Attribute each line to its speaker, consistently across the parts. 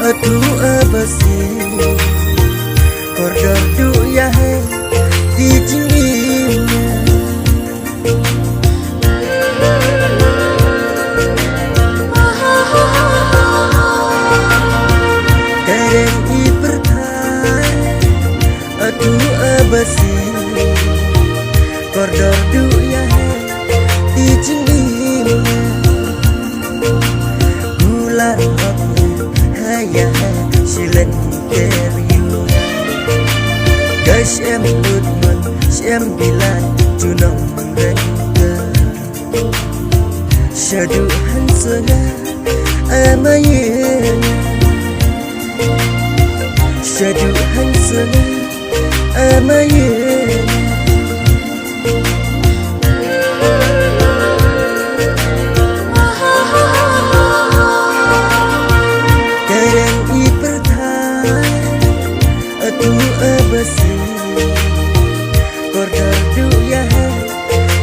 Speaker 1: Atu abasi Kordor du ya hai di jingimnya Karen i pertai Atu abasi Kordor du ya hai di jingimnya Gula ya silen teriu Gasem utman sem bilan junong mereka Syadu hansana amayen Syadu hansana amayen Kordor du ya hai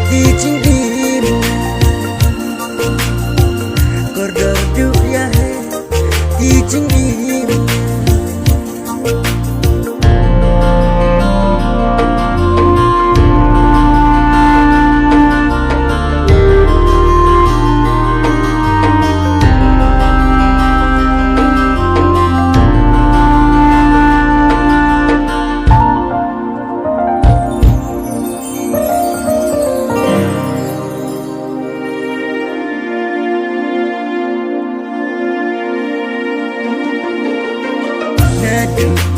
Speaker 1: di jingimnya Kordor du ya hai di jingimnya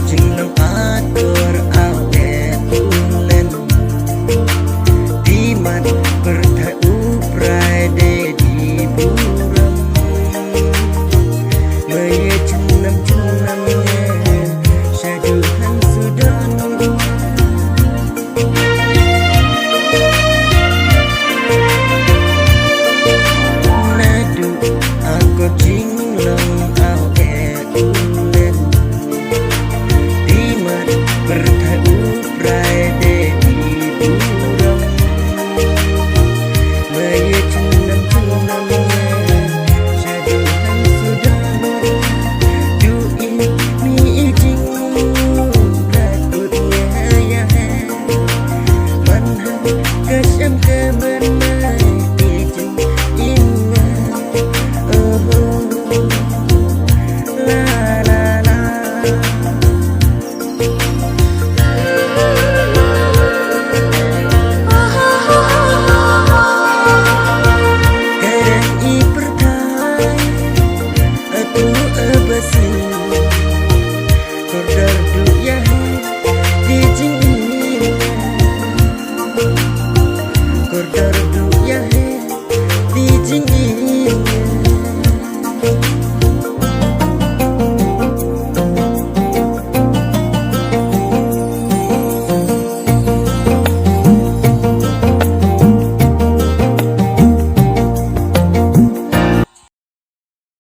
Speaker 1: Jeneng atur awet ulen Diman bertai uprai de di buram Maya jenam-jenamnya Syaduhan sudah Nadu aku jinglong awet ulen